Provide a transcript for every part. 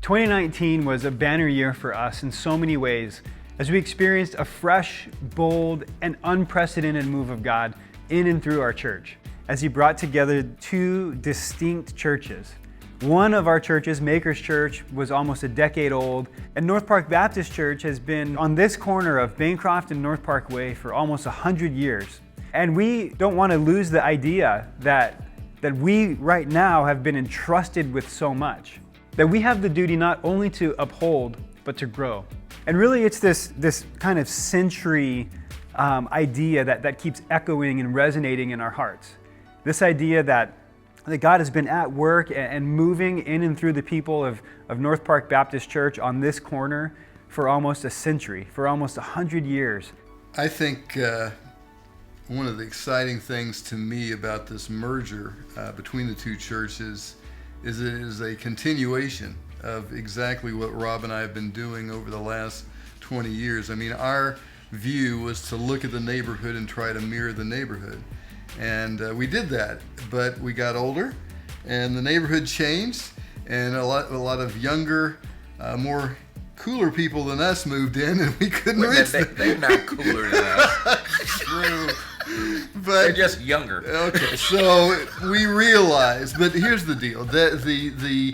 2019 was a banner year for us in so many ways as we experienced a fresh, bold, and unprecedented move of God in and through our church as He brought together two distinct churches. One of our churches, Makers Church, was almost a decade old, and North Park Baptist Church has been on this corner of Bancroft and North Park Way for almost 100 years. And we don't want to lose the idea that we right now have been entrusted with so much, that we have the duty not only to uphold, but to grow. And really it's this kind of century idea that keeps echoing and resonating in our hearts. This idea that God has been at work and moving in and through the people of North Park Baptist Church on this corner for almost a century, for almost 100 years. I think one of the exciting things to me about this merger between the two churches is it is a continuation of exactly what Rob and I have been doing over the last 20 years. I mean, our view was to look at the neighborhood and try to mirror the neighborhood. And we did that, but we got older and the neighborhood changed, and a lot of younger, more cooler people than us moved in, and we couldn't reach them. They're not cooler than us. True. But They're just younger. Okay, so we realized, but here's the deal: the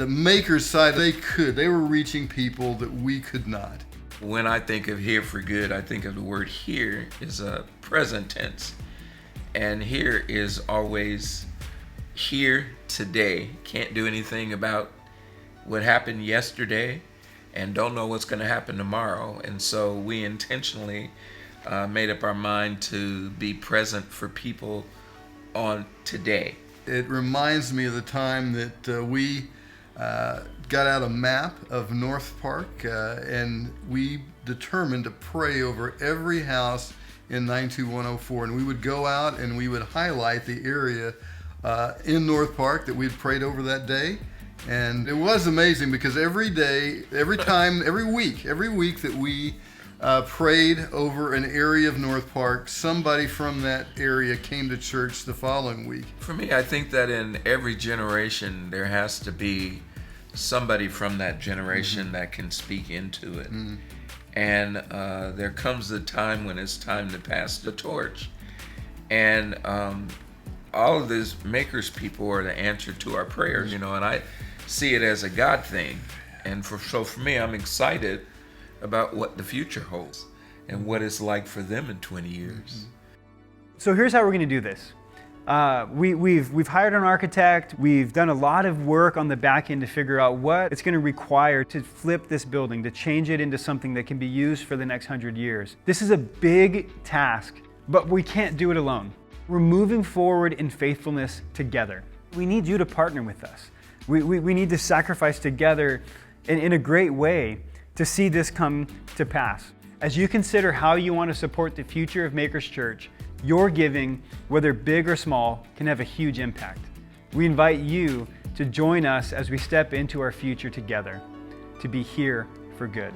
Makers side, they were reaching people that we could not. When I think of here for good, I think of the word here is a present tense, and here is always here today. Can't do anything about what happened yesterday, and don't know what's going to happen tomorrow. And so we intentionally made up our mind to be present for people on today. It reminds me of the time that we got out a map of North Park and we determined to pray over every house in 92104, and we would go out and we would highlight the area in North Park that we'd prayed over that day. And it was amazing because every day, every week that we prayed over an area of North Park, somebody from that area came to church the following week. For me, I think that in every generation there has to be somebody from that generation that can speak into it. And there comes the time when it's time to pass the torch. And all of these Makers people are the answer to our prayers, and I see it as a God thing. And so for me, I'm excited about what the future holds and what it's like for them in 20 years. So here's how we're going to do this. We've hired an architect. We've done a lot of work on the back end to figure out what it's going to require to flip this building, to change it into something that can be used for the next 100 years. This is a big task, but we can't do it alone. We're moving forward in faithfulness together. We need you to partner with us. We need to sacrifice together in a great way to see this come to pass. As you consider how you want to support the future of Makers Church, your giving, whether big or small, can have a huge impact. We invite you to join us as we step into our future together, to be here for good.